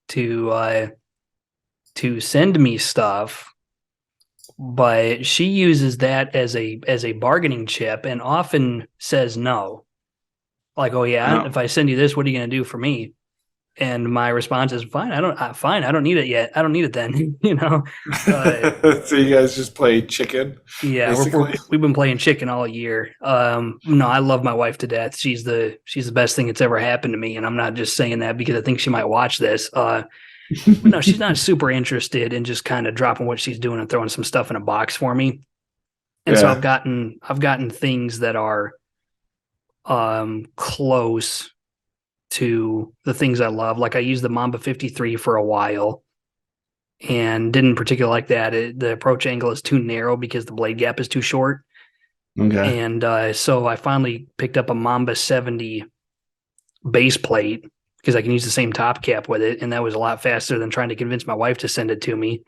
to send me stuff, but she uses that as a bargaining chip and often says no. Like, oh yeah, Oh. if I send you this, what are you going to do for me? And my response is fine. Fine. I don't need it yet. I don't need it then. Uh, So you guys just play chicken, yeah, basically. we've been playing chicken all year. No, I love my wife to death. She's the best thing that's ever happened to me, and I'm not just saying that because I think she might watch this. But no, she's not super interested in just kind of dropping what she's doing and throwing some stuff in a box for me. And so Yeah. I've gotten things that are close to the things I love. Like I used the Mamba 53 for a while and didn't particularly like that. The approach angle is too narrow because the blade gap is too short. Okay. And so I finally picked up a Mamba 70 base plate because I can use the same top cap with it. And that was a lot faster than trying to convince my wife to send it to me.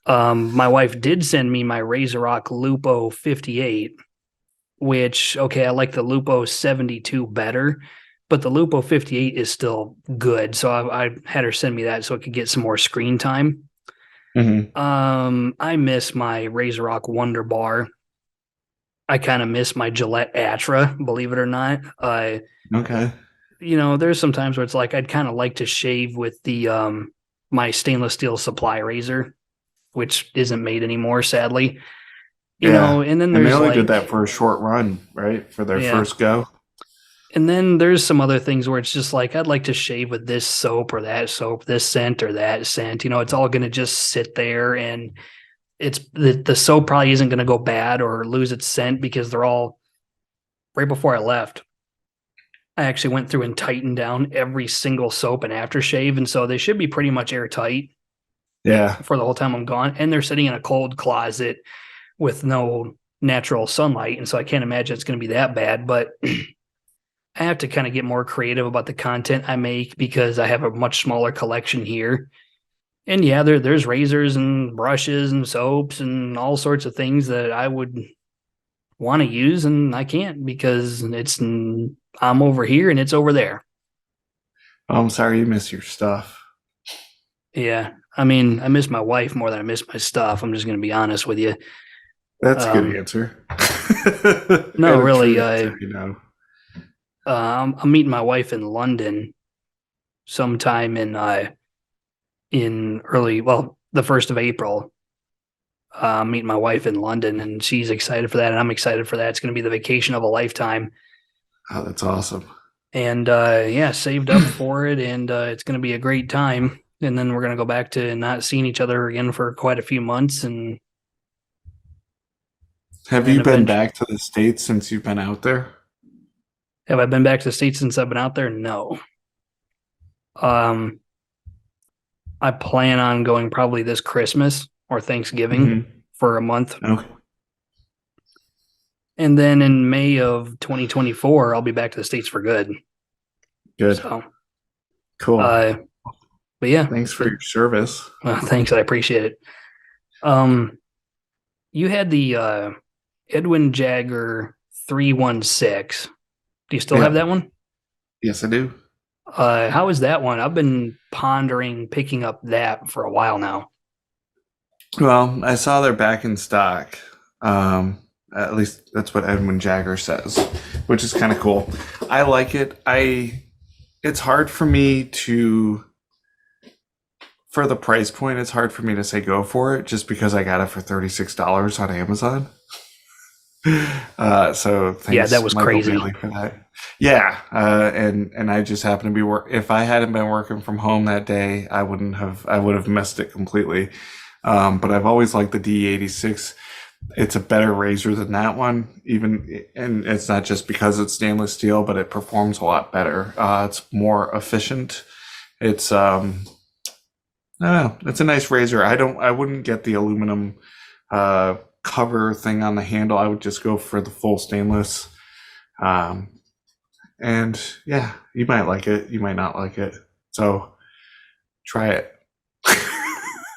My wife did send me my RazorRock Lupo 58, which, okay, I like the Lupo 72 better, but the Lupo 58 is still good. So I had her send me that so it could get some more screen time. Hmm. I miss my RazorRock Wonder Bar. I kind of miss my Gillette Atra, believe it or not. Okay. There's some times where it's like I'd kind of like to shave with the my stainless steel supply razor, which isn't made anymore, sadly. Yeah. And then And they there's only did like, that for a short run, right? For their yeah, first go. and then there's some other things where it's just like I'd like to shave with this soap or that soap, this scent or that scent. It's all going to just sit there, and it's the soap probably isn't going to go bad or lose its scent because they're all right before I left. I actually went through and tightened down every single soap and aftershave, and so they should be pretty much airtight Yeah. for the whole time I'm gone. And they're sitting in a cold closet with no natural sunlight, and so I can't imagine it's going to be that bad. But I have to kind of get more creative about the content I make because I have a much smaller collection here. And yeah, there's razors and brushes and soaps and all sorts of things that I would want to use, and I can't because I'm over here and it's over there. Oh, I'm sorry you miss your stuff. Yeah, I mean, I miss my wife more than I miss my stuff. I'm just going to be honest with you. That's a good Um, answer. no, And a really, true answer. I'm meeting my wife in London sometime in early, well, the 1st of April. Meeting my wife in London, and she's excited for that, and I'm excited for that. It's going to be the vacation of a lifetime, Oh, that's awesome. and yeah, saved up for it, and it's going to be a great time. And then we're going to go back to not seeing each other again for quite a few months, and Have then you been eventually, back to the States since you've been out there? have I been back to the States since I've been out there? No. Um, I plan on going probably this Christmas or Thanksgiving Hmm. for a month. Okay. And then in May of 2024, I'll be back to the States for good. Good. So, Cool. uh, but yeah, Thanks for your service. thanks. I appreciate it. Um, you had the Edwin Jagger 316. Do you still have Yeah. that one? Yes, I do. How is that one? I've been pondering picking up that for a while now. Well, I saw they're back in stock. Um, at least that's what Edwin Jagger says, which is kind of cool. I like it. It's hard for me to, for the price point, it's hard for me to say go for it just because I got it for $36 on Amazon. So Yeah, that thanks, was Michael crazy. Bailey, for that. Yeah, and I just happened to be if I hadn't been working from home that day, I would have missed it completely. But I've always liked the D86. It's a better razor than that one, and it's not just because it's stainless steel, but it performs a lot better. It's more efficient. It's I don't know. It's a nice razor. I wouldn't get the aluminum cover thing on the handle. I would just go for the full stainless. Um, and yeah, you might like it, you might not like it. So try it.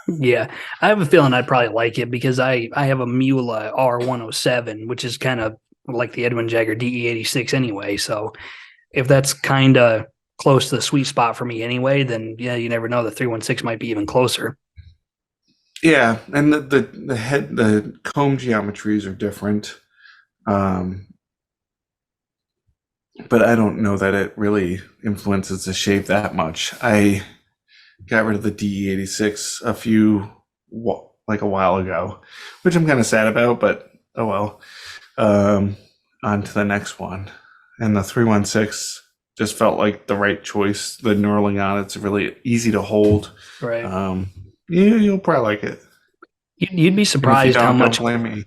Yeah, I have a feeling I'd probably like it because I have a Mula R107, which is kind of like the Edwin Jagger DE86 anyway. So if that's kind of close to the sweet spot for me anyway, then yeah, you never know. The 316 might be even closer. Yeah, and the comb geometries are different. Um, but I don't know that it really influences the shape that much. I got rid of the DE86 like a while ago, which I'm kind of sad about, but oh well. On to the next one. And the 316 just felt like the right choice. The knurling on it's really easy to hold. Right. You'll probably like it. You'd be And if you surprised how don't much. blame me.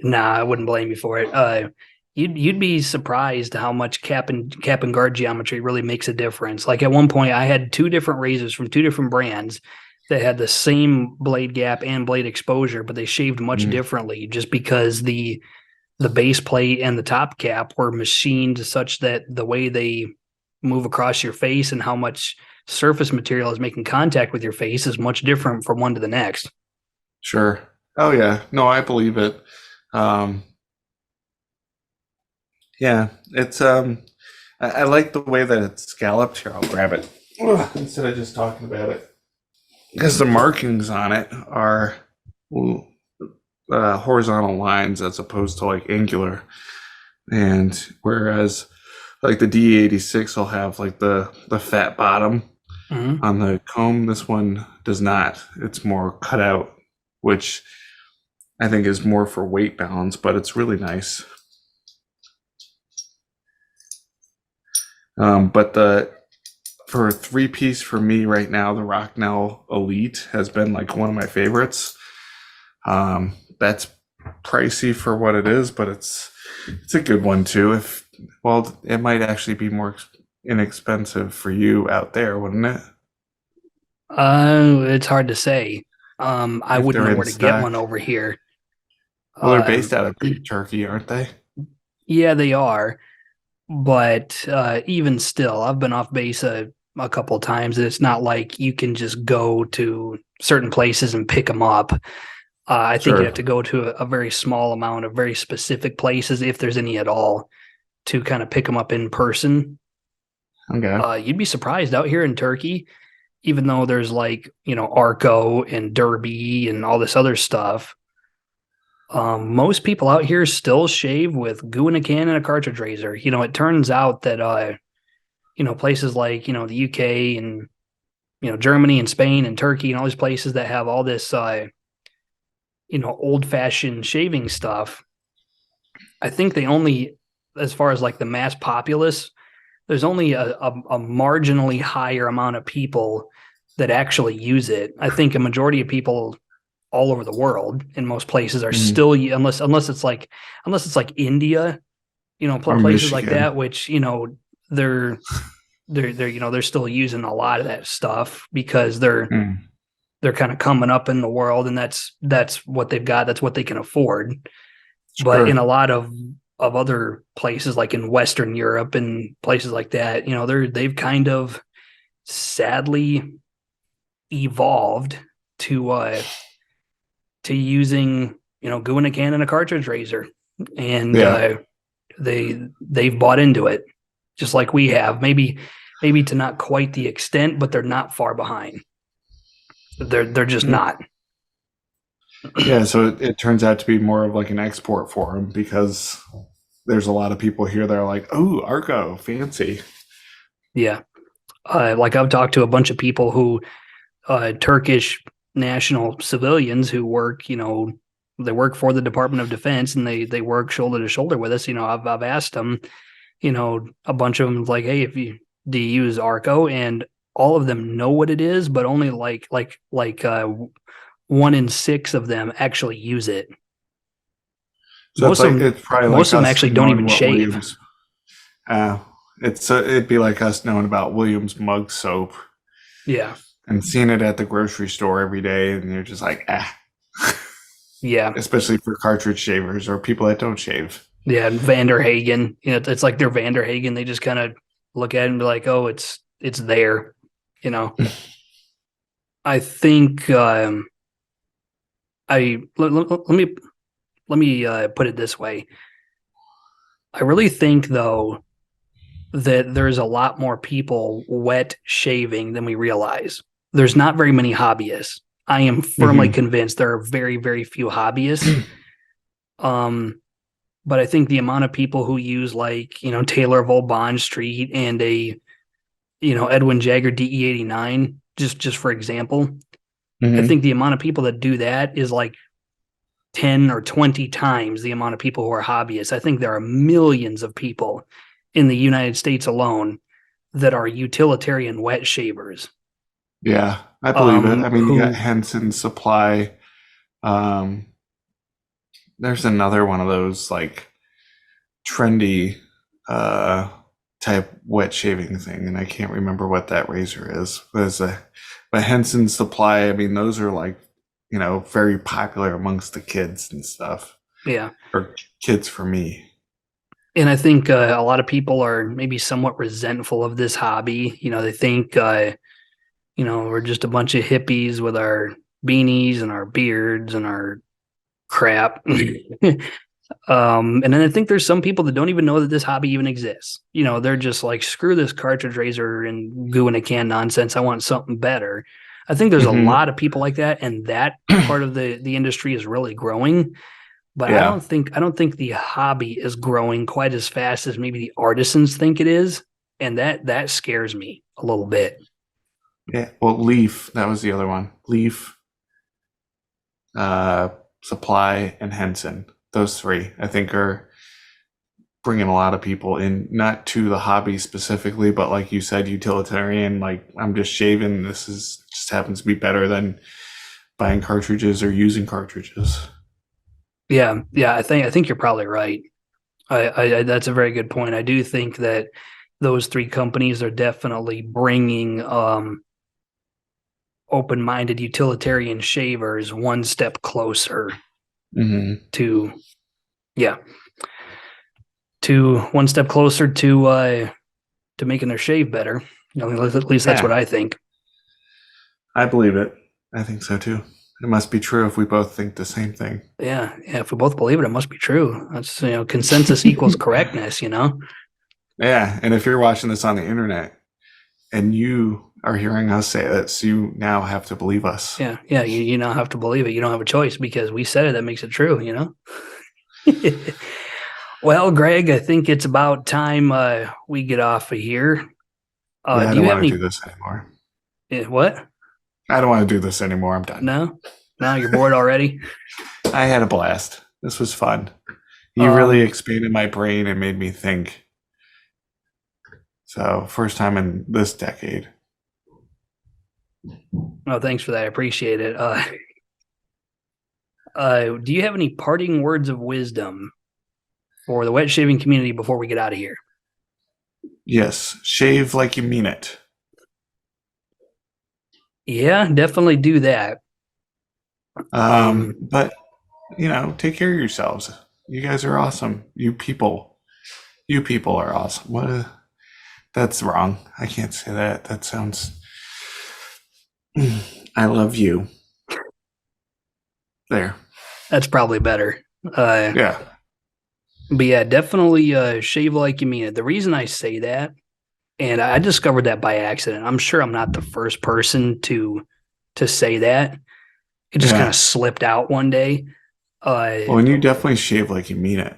Nah, I wouldn't blame you for it. You'd be surprised how much cap and guard geometry really makes a difference. Like at one point, I had two different razors from two different brands that had the same blade gap and blade exposure, but they shaved much differently, just because the base plate and the top cap were machined such that the way they move across your face and how much surface material is making contact with your face is much different from one to the next. Sure. Oh yeah. No, I believe it. Um, yeah, it's I like the way that it's scalloped. Here, I'll grab it instead of just talking about it, because the markings on it are horizontal lines as opposed to like angular, and whereas like the D86 will have like the fat bottom on the comb, this one does not. It's more cut out, which I think is more for weight balance, but it's really nice. But for a 3-piece for me right now, the Rocknell Elite has been like one of my favorites. That's pricey for what it is, but it's a good one too. It might actually be more inexpensive for you out there, wouldn't it? It's hard to say. I If wouldn't they're know in where to get stock. one over here. Well, they're based out of Turkey, aren't they? Yeah, they are. But even still, I've been off base a couple of times, and it's not like you can just go to certain places and pick them up. I think you Sure. have to go to a very small amount of very specific places, if there's any at all, to kind of pick them up in person. Okay. You'd be surprised out here in Turkey, even though there's like, Arco and Derby and all this other stuff. Most people out here still shave with glue in a can and a cartridge razor. It turns out that places like, the UK and Germany and Spain and Turkey and all these places that have all this old fashioned shaving stuff. I think they only, as far as like the mass populace, there's only a marginally higher amount of people that actually use it. I think a majority of people all over the world in most places are still, unless it's like India, Or places like Michigan. that, which they're still using a lot of that stuff because they're kind of coming up in the world, and that's what they've got, that's what they can afford. But in Sure. a lot of other places, like in Western Europe and places like that, they've kind of sadly evolved to using glue in a can and a cartridge razor, and Yeah. they've bought into it just like we have. Maybe to not quite the extent, but they're not far behind. They're just not. Yeah, so it turns out to be more of like an export for them, because there's a lot of people here that are like, "Oh, Arco, fancy." Yeah. Like I've talked to a bunch of people who Turkish national civilians who work, they work for the Department of Defense, and they work shoulder to shoulder with us. I've asked them, a bunch of them, like, hey, do you use Arco? And all of them know what it is, but only like 1 in 6 of them actually use it. So Most of them, it's probably like us actually don't knowing even what shave. Williams. It'd be like us knowing about Williams mug soap Yeah. and seeing it at the grocery store every day, and you're just like, ah. Yeah. Especially for cartridge shavers or people that don't shave. Yeah, and Vanderhagen. It's like they're Vanderhagen. They just kind of look at it and be like, "Oh, it's there." You know, I think let me put it this way. I really think though that there's a lot more people wet shaving than we realize. There's not very many hobbyists. I am firmly Hmm. convinced there are very, very few hobbyists. Um, but I think the amount of people who use like, Taylor of Old Bond Street and Edwin Jagger DE89, just for example, I Hmm. think the amount of people that do that is like 10 or 20 times the amount of people who are hobbyists. I think there are millions of people in the United States alone that are utilitarian wet shavers. Yeah, I believe it. I mean, you got Who Henson Supply. Um, there's another one of those like trendy uh type wet shaving thing, and I can't remember what that razor is. But Henson Supply, I mean, those are like, very popular amongst the kids and stuff, Yeah. or kids for me. And I think a lot of people are maybe somewhat resentful of this hobby. They think, we're just a bunch of hippies with our beanies and our beards and our crap. And then I think there's some people that don't even know that this hobby even exists. They're just like, screw this cartridge razor and goo in a can nonsense. I want something better. I think there's a Hmm. lot of people like that, and that part of the industry is really growing. But I Yeah. don't think I don't think the hobby is growing quite as fast as maybe the artisans think it is, and that scares me a little bit. Yeah. Well, Leaf, that was the other one. Leaf, uh, Supply, and Henson. Those three, I think, are bringing a lot of people in, not to the hobby specifically, but like you said, utilitarian. Like, I'm just shaving. This is just happens to be better than buying cartridges or using cartridges. Yeah, yeah, I think you're probably right. I that's a very good point. I do think that those three companies are definitely bringing open-minded utilitarian shavers one step closer Hmm. to yeah to one step closer to making their shave better. At least that's what Yeah, I think. I believe it. I think so too. It must be true if we both think the same thing. Yeah, yeah. If we both believe it, it must be true. That's consensus equals correctness. Yeah, and if you're watching this on the internet and you are hearing us say it, so you now have to believe us. Yeah, yeah. You now have to believe it. You don't have a choice because we said it. That makes it true. Well, Greg, I think it's about time we get off of here. Yeah, I Do don't you have want to do any? this anymore. What? I don't want to do this anymore. I'm done. No, no. You're bored already. I had a blast. This was fun. You really Um. expanded my brain and made me think. So, first time in this decade. Oh, thanks for that. I appreciate it. Do you have any parting words of wisdom for the wet shaving community before we get out of here? Yes, shave like you mean it. Yeah, definitely do that. Um, But, take care of yourselves. You guys are awesome. You people are awesome. That's wrong. I can't say that. That sounds. I love you. There. that's probably better. Uh, Yeah. but yeah, definitely shave like you mean it. The reason I say that, and I discovered that by accident. I'm sure I'm not the first person to say that. It just kind of Yeah. slipped out one day. Uh, Well, and you definitely shave like you mean it.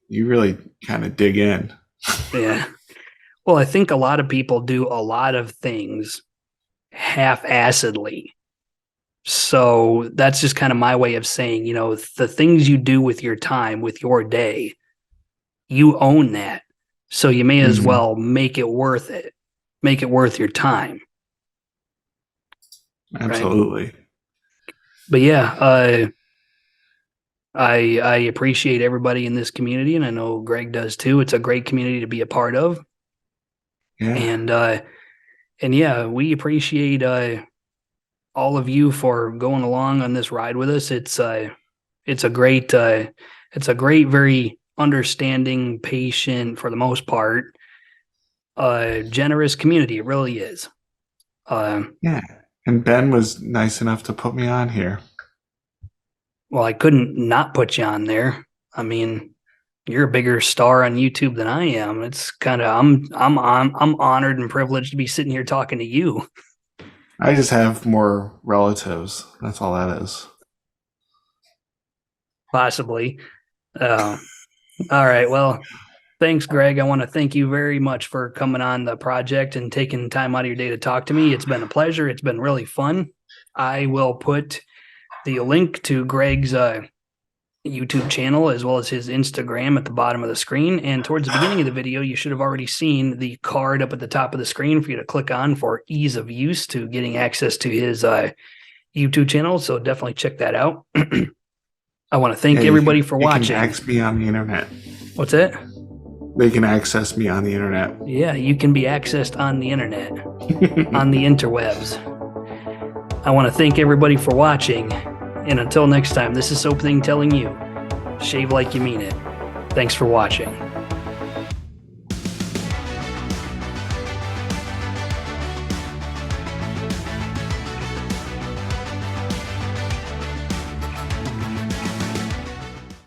You really kind of dig in. yeah. Well, I think a lot of people do a lot of things half-assedly. So that's just kind of my way of saying, the things you do with your time, with your day, you own that. So you may as Hmm. well make it worth it. Make it worth your time, right? Absolutely. But yeah, I appreciate everybody in this community, and I know Greg does too. It's a great community to be a part of, Yeah. and yeah, we appreciate all of you for going along on this ride with us. It's a great, very understanding, patient for the most part, generous community. It really is. Yeah. And Ben was nice enough to put me on here. Well, I couldn't not put you on there. I mean, you're a bigger star on YouTube than I am. It's kind of I'm honored and privileged to be sitting here talking to you. I just have more relatives. That's all that is. Possibly. All right. Well, thanks, Greg. I want to thank you very much for coming on the project and taking time out of your day to talk to me. It's been a pleasure. It's been really fun. I will put the link to Greg's YouTube channel as well as his Instagram at the bottom of the screen. And towards the beginning of the video, you should have already seen the card up at the top of the screen for you to click on for ease of use to getting access to his YouTube channel. So definitely check that out. I want to thank everybody for watching. You can access me on the internet. What's that? They can access me on the internet. Yeah, you can be accessed on the internet, on the interwebs. I want to thank everybody for watching. And until next time, this is Soap Thing telling you, shave like you mean it. Thanks for watching.